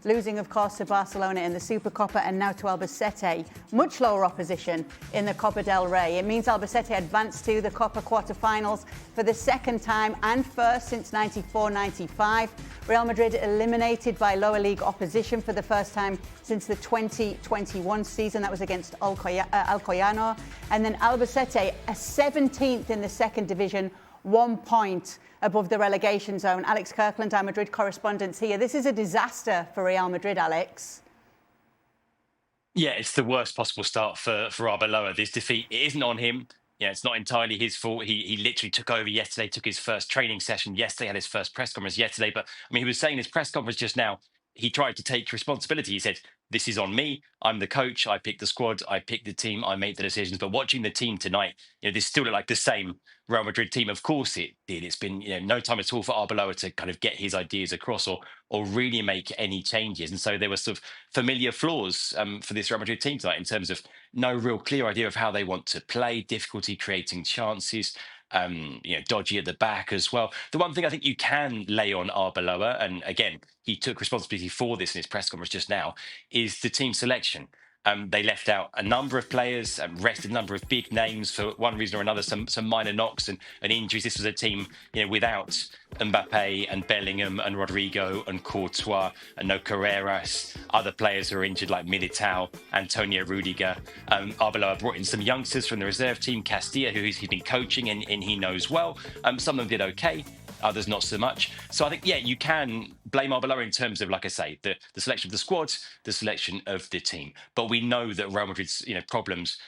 losing, of course, to Barcelona in the Super Copa and now to Albacete. Much lower opposition in the Copa del Rey. It means Albacete advanced to the Copa quarter-finals for the second time and first since 94-95. Real Madrid eliminated by lower league opposition for the first time since the 2021 season. That was against Alcoyano. And then Albacete, a 17th in the second division, 1 point above the relegation zone. Alex Kirkland, our Madrid correspondent here. This is a disaster for Real Madrid, Alex. Yeah, it's the worst possible start for Arbeloa. This defeat, it isn't on him. Yeah, it's not entirely his fault. He literally took over yesterday, took his first training session yesterday, had his first press conference yesterday. But I mean, he was saying in his press conference just now, he tried to take responsibility. He said, "This is on me. I'm the coach. I picked the squad. I picked the team. I made the decisions." But watching the team tonight, this still looked like the same Real Madrid team. Of course it did. It's been no time at all for Arbeloa to kind of get his ideas across or really make any changes. And so there were sort of familiar flaws for this Real Madrid team tonight in terms of no real clear idea of how they want to play, difficulty creating chances. Dodgy at the back as well. The one thing I think you can lay on Arbeloa, and again, he took responsibility for this in his press conference just now, is the team selection. They left out a number of players, rested a number of big names for one reason or another, some minor knocks and injuries. This was a team without Mbappe and Bellingham and Rodrigo and Courtois and no Carreras, other players who are injured like Militao, Antonio Rudiger. Arbeloa brought in some youngsters from the reserve team, Castilla, who he's been coaching and he knows well. Some of them did okay. Others not so much. So I think, you can blame Arbeloa in terms of, like I say, the selection of the squad, the selection of the team. But we know that Real Madrid's problems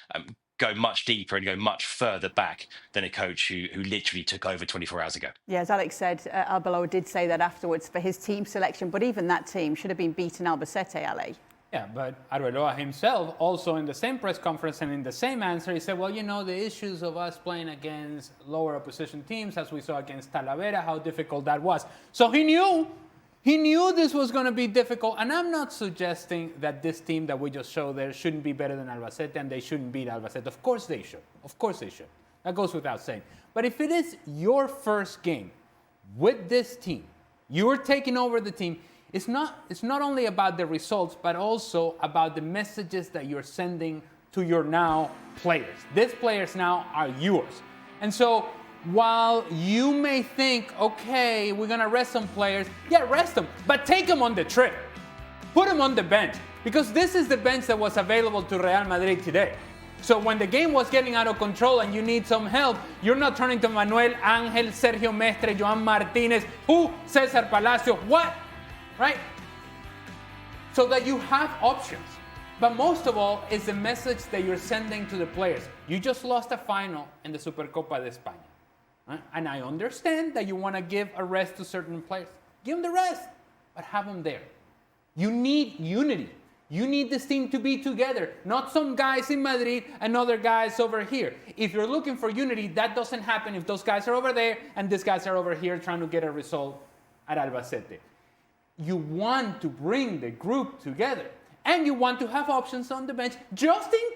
go much deeper and go much further back than a coach who literally took over 24 hours ago. Yeah, as Alex said, Arbeloa did say that afterwards for his team selection, but even that team should have been beaten Albacete, Ale. Yeah, but Arbeloa himself also in the same press conference and in the same answer, he said, well, the issues of us playing against lower opposition teams, as we saw against Talavera, how difficult that was. So he knew this was going to be difficult. And I'm not suggesting that this team that we just showed there shouldn't be better than Albacete and they shouldn't beat Albacete. Of course they should. Of course they should. That goes without saying. But if it is your first game with this team, you are taking over the team, it's not only about the results, but also about the messages that you're sending to your now players. These players now are yours. And so while you may think, okay, we're going to rest some players, rest them, but take them on the trip. Put them on the bench, because this is the bench that was available to Real Madrid today. So when the game was getting out of control and you need some help, you're not turning to Manuel, Ángel, Sergio Mestre, Joan Martínez, César Palacio, what? Right? So that you have options. But most of all is the message that you're sending to the players. You just lost a final in the Supercopa de España. Right? And I understand that you want to give a rest to certain players. Give them the rest, but have them there. You need unity. You need this team to be together, not some guys in Madrid and other guys over here. If you're looking for unity, that doesn't happen if those guys are over there and these guys are over here trying to get a result at Albacete. You want to bring the group together and you want to have options on the bench just in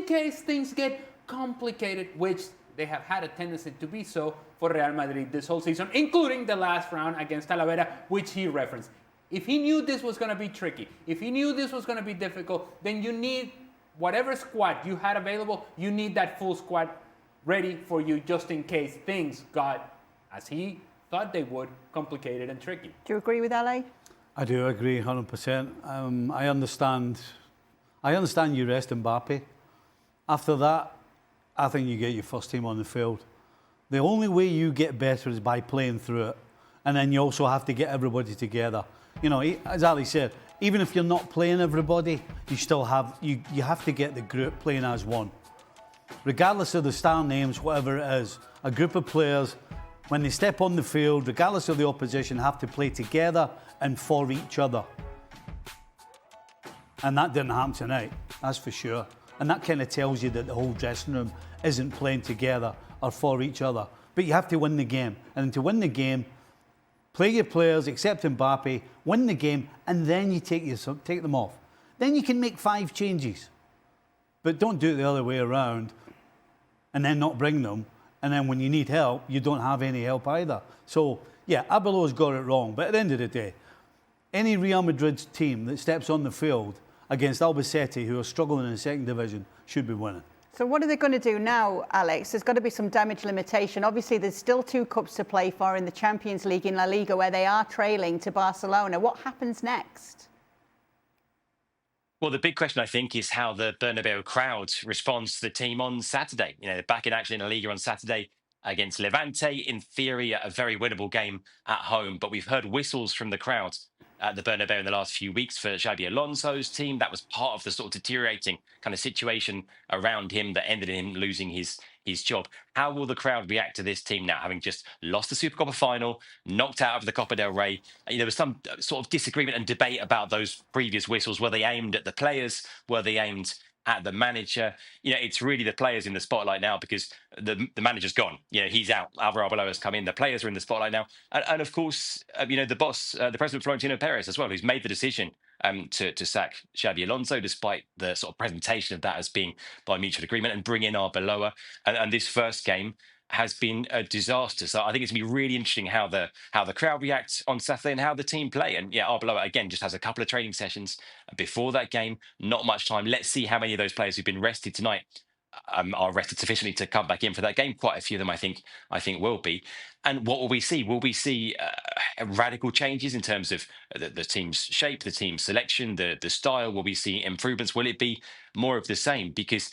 case things get complicated, which they have had a tendency to be so for Real Madrid this whole season, including the last round against Talavera, which he referenced. If he knew this was going to be tricky, if he knew this was going to be difficult, then you need whatever squad you had available, you need that full squad ready for you just in case things got, as he thought they would, complicated and tricky. Do you agree with Ale? I do agree 100%. I understand you rest Mbappe. After that, I think you get your first team on the field. The only way you get better is by playing through it. And then you also have to get everybody together. As Ali said, even if you're not playing everybody, you still have you have to get the group playing as one. Regardless of the star names, whatever it is, a group of players, when they step on the field, regardless of the opposition, have to play together and for each other. And that didn't happen tonight, that's for sure. And that kind of tells you that the whole dressing room isn't playing together or for each other. But you have to win the game. And to win the game, play your players, except Mbappe, win the game, and then you take them off. Then you can make 5 changes. But don't do it the other way around and then not bring them. And then when you need help, you don't have any help either. So, Arbeloa's got it wrong. But at the end of the day, any Real Madrid team that steps on the field against Albacete, who are struggling in the second division, should be winning. So what are they going to do now, Alex? There's got to be some damage limitation. Obviously, there's still 2 cups to play for in the Champions League in La Liga, where they are trailing to Barcelona. What happens next? Well, the big question, I think, is how the Bernabeu crowd responds to the team on Saturday. You know, back in action in La Liga on Saturday against Levante. In theory, a very winnable game at home. But we've heard whistles from the crowd at the Bernabeu in the last few weeks for Xabi Alonso's team. That was part of the sort of deteriorating kind of situation around him that ended in him losing his job. How will the crowd react to this team now, having just lost the Super Copa final, knocked out of the Copa del Rey? There was some sort of disagreement and debate about those previous whistles. Were they aimed at the players? Were they aimed at the manager? It's really the players in the spotlight now because the manager's gone. He's out. Arbeloa has come in. The players are in the spotlight now. And of course, the boss, the president, Florentino Perez as well, who's made the decision to sack Xabi Alonso, despite the sort of presentation of that as being by mutual agreement, and bring in Arbeloa. And this first game has been a disaster. So I think it's going to be really interesting how the crowd reacts on Saturday and how the team play. And yeah, Arbeloa, again, just has a couple of training sessions before that game. Not much time. Let's see how many of those players who've been rested tonight are rested sufficiently to come back in for that game. Quite a few of them, I think will be. And what will we see? Will we see radical changes in terms of the team's shape, the team's selection, the style? Will we see improvements? Will it be more of the same? Because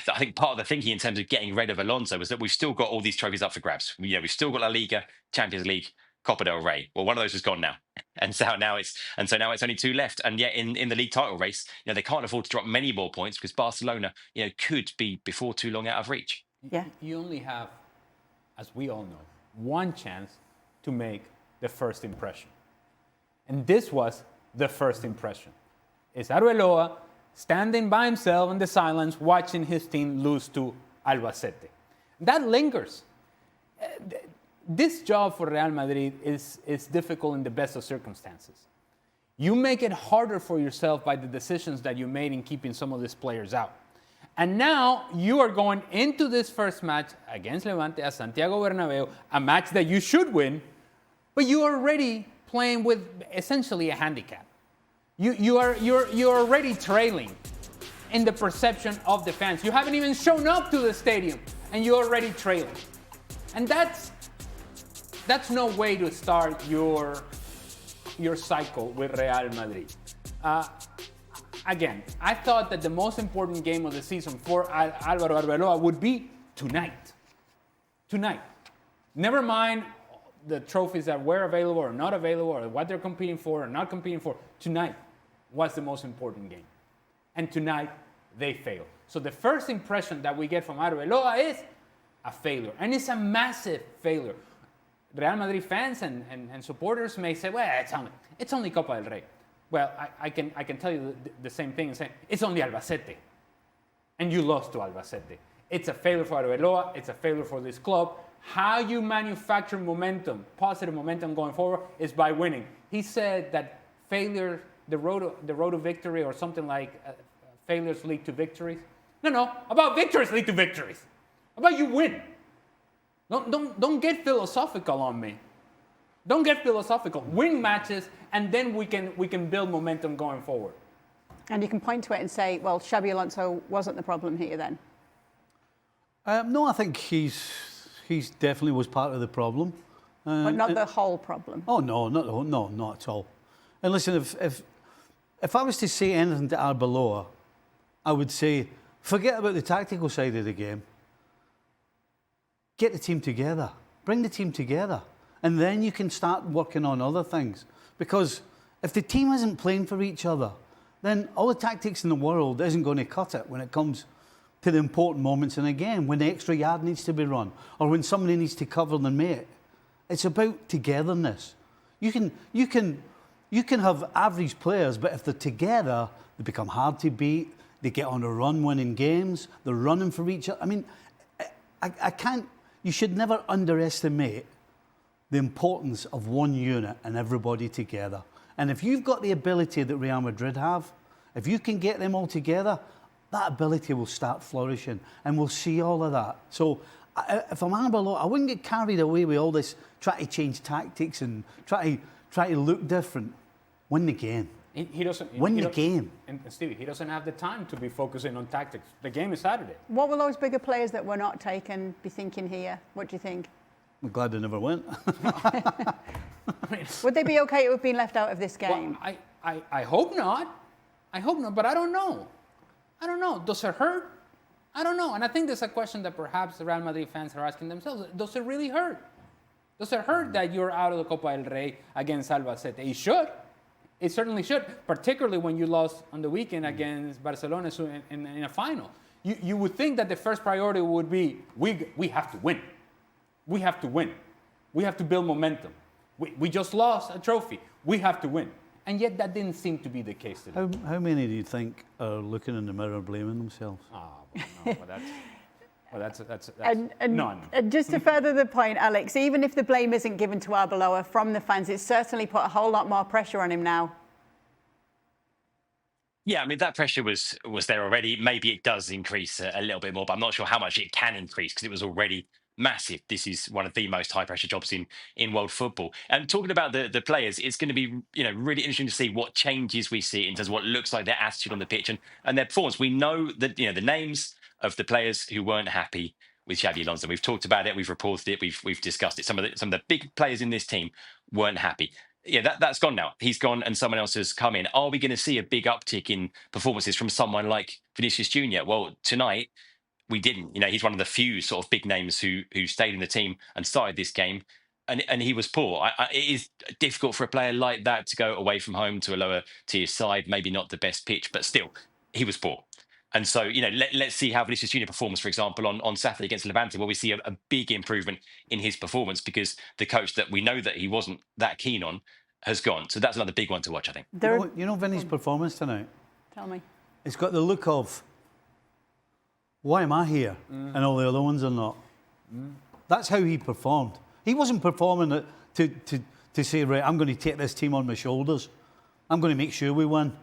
I think part of the thinking in terms of getting rid of Alonso was that we've still got all these trophies up for grabs. We've still got La Liga, Champions League, Copa del Rey. Well, one of those is gone now, and so now it's only 2 left. And yet in the league title race, they can't afford to drop many more points because Barcelona, could be before too long out of reach. Yeah, you only have, as we all know, one chance to make the first impression, and this was the first impression. It's Arbeloa standing by himself in the silence, watching his team lose to Albacete. That lingers. This job for Real Madrid is difficult in the best of circumstances. You make it harder for yourself by the decisions that you made in keeping some of these players out. And now you are going into this first match against Levante at Santiago Bernabeu, a match that you should win, but you are already playing with essentially a handicap. You're already trailing in the perception of the fans. You haven't even shown up to the stadium, and you're already trailing. And that's no way to start your cycle with Real Madrid. Again, I thought that the most important game of the season for Álvaro Arbeloa would be tonight. Tonight. Never mind the trophies that were available or not available, or what they're competing for or not competing for. Tonight was the most important game. And tonight, they failed. So the first impression that we get from Arbeloa is a failure. And it's a massive failure. Real Madrid fans and supporters may say, well, it's only Copa del Rey. Well, I can tell you the same thing and say, it's only Albacete. And you lost to Albacete. It's a failure for Arbeloa. It's a failure for this club. How you manufacture momentum, positive momentum going forward, is by winning. He said that failure, the road to victory, or something like failures lead to victories. No, about victories lead to victories. About you win. Don't get philosophical on me. Don't get philosophical. Win matches, and then we can build momentum going forward. And you can point to it and say, well, Xabi Alonso wasn't the problem here then. No, I think he's definitely was part of the problem. But not the whole problem. Oh no, not at all. And listen, if I was to say anything to Arbeloa, I would say, forget about the tactical side of the game. Get the team together. Bring the team together. And then you can start working on other things. Because if the team isn't playing for each other, then all the tactics in the world isn't going to cut it when it comes to the important moments in a game, when the extra yard needs to be run, or when somebody needs to cover their mate. It's about togetherness. You can have average players, but if they're together, they become hard to beat. They get on a run winning games. They're running for each other. I mean, I can't. You should never underestimate the importance of one unit and everybody together. And if you've got the ability that Real Madrid have, if you can get them all together, that ability will start flourishing, and we'll see all of that. So if I'm Arbeloa, I wouldn't get carried away with all this, try to change tactics and try to look different. Win the game. He doesn't Win he the don't- game. And Stevie, he doesn't have the time to be focusing on tactics. The game is Saturday. What will those bigger players that were not taken be thinking here? What do you think? I'm glad they never went. Would they be okay to have been left out of this game? Well, I hope not. I hope not, but I don't know. I don't know. Does it hurt? I don't know. And I think there's a question that perhaps the Real Madrid fans are asking themselves. Does it really hurt? Does it hurt that you're out of the Copa del Rey against Albacete? It should. It certainly should, particularly when you lost on the weekend against Barcelona in a final. You would think that the first priority would be, we have to win. We have to win. We have to build momentum. We just lost a trophy. We have to win. And yet that didn't seem to be the case today. How many do you think are looking in the mirror blaming themselves? That's And none. just to further the point, Alex, even if the blame isn't given to Arbeloa from the fans, it's certainly put a whole lot more pressure on him now. Yeah, I mean, that pressure was there already. Maybe it does increase a little bit more, but I'm not sure how much it can increase because it was already massive. This is one of the most high pressure jobs in world football. And talking about the players, it's going to be really interesting to see what changes we see in terms of what looks like their attitude on the pitch and their performance. We know that the names of the players who weren't happy with Xabi Alonso. We've talked about it. We've reported it. We've discussed it. Some of the big players in this team weren't happy. Yeah, that's gone now. He's gone and someone else has come in. Are we going to see a big uptick in performances from someone like Vinicius Junior? Well, tonight we didn't. He's one of the few sort of big names who stayed in the team and started this game, and he was poor. It is difficult for a player like that to go away from home to a lower tier side. Maybe not the best pitch, but still, he was poor. And so, let's see how Vinicius Junior performs, for example, on Saturday against Levante, where we see a big improvement in his performance because the coach that we know that he wasn't that keen on has gone. So that's another big one to watch, I think. You know Vinny's performance tonight? Tell me. It's got the look of, why am I here? And all the other ones are not. That's how he performed. He wasn't performing to say, right, I'm going to take this team on my shoulders. I'm going to make sure we win.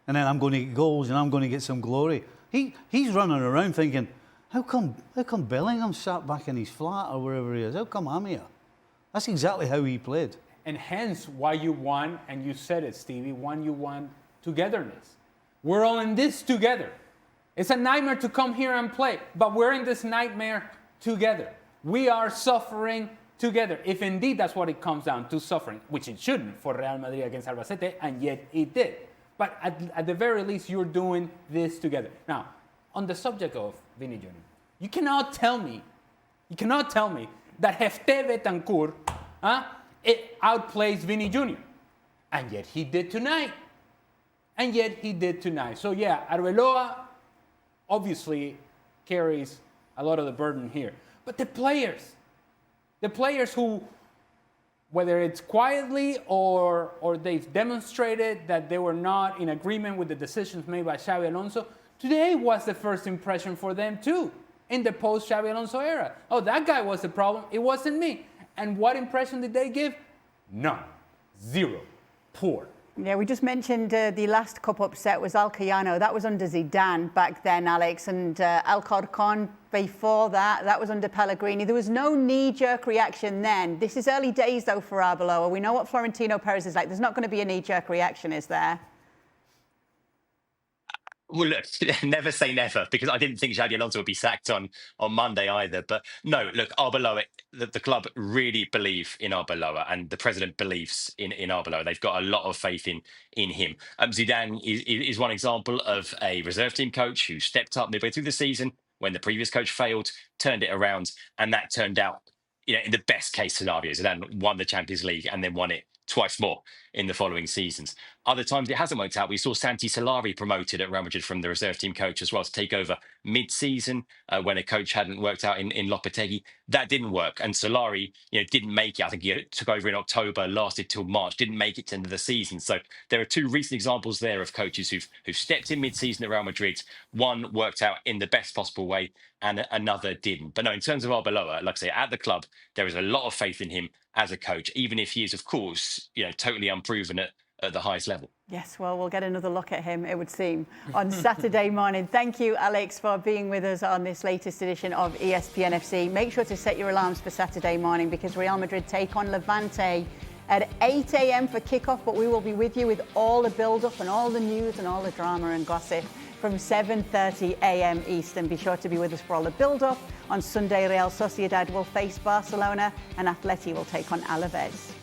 And then I'm going to get goals and I'm going to get some glory. He's running around thinking, how come Bellingham sat back in his flat or wherever he is? How come I'm here? That's exactly how he played. And hence why you won, and you said it, Stevie, you won togetherness. We're all in this together. It's a nightmare to come here and play, but we're in this nightmare together. We are suffering together. If indeed that's what it comes down to, suffering, which it shouldn't for Real Madrid against Albacete, and yet it did. But at the very least, you're doing this together. Now, on the subject of Vini Jr., you cannot tell me that Hefte Betancourt it outplays Vini Jr. And yet he did tonight. So yeah, Arbeloa obviously carries a lot of the burden here. But the players who, whether it's quietly or they've demonstrated that they were not in agreement with the decisions made by Xabi Alonso, today was the first impression for them too, in the post-Xabi Alonso era. Oh, that guy was the problem, it wasn't me. And what impression did they give? None. Zero. Poor. Yeah, we just mentioned the last cup upset was Alcoyano. That was under Zidane back then, Alex. And Alcorcon before that was under Pellegrini. There was no knee-jerk reaction then. This is early days, though, for Arbeloa. We know what Florentino Perez is like. There's not going to be a knee-jerk reaction, is there? Well, look, never say never, because I didn't think Xabi Alonso would be sacked on Monday either. But no, look, Arbeloa, the club really believe in Arbeloa, and the president believes in Arbeloa. They've got a lot of faith in him. Zidane is one example of a reserve team coach who stepped up midway through the season when the previous coach failed, turned it around, and that turned out, in the best case scenario. Zidane won the Champions League and then won it twice more in the following seasons. Other times it hasn't worked out. We saw Santi Solari promoted at Real Madrid from the reserve team coach as well to take over mid-season when a coach hadn't worked out in Lopetegui. That didn't work. And Solari, didn't make it. I think he took over in October, lasted till March, didn't make it to the end of the season. So there are two recent examples there of coaches who've stepped in mid-season at Real Madrid. One worked out in the best possible way and another didn't. But no, in terms of Arbeloa, like I say, at the club, there is a lot of faith in him as a coach, even if he is, of course, totally unproven at the highest level. Yes, well, we'll get another look at him, it would seem, on Saturday morning. Thank you, Alex, for being with us on this latest edition of ESPN FC. Make sure to set your alarms for Saturday morning because Real Madrid take on Levante at 8 a.m. for kickoff, but we will be with you with all the build-up and all the news and all the drama and gossip from 7:30 a.m. Eastern. Be sure to be with us for all the build-up. On Sunday, Real Sociedad will face Barcelona and Atleti will take on Alaves.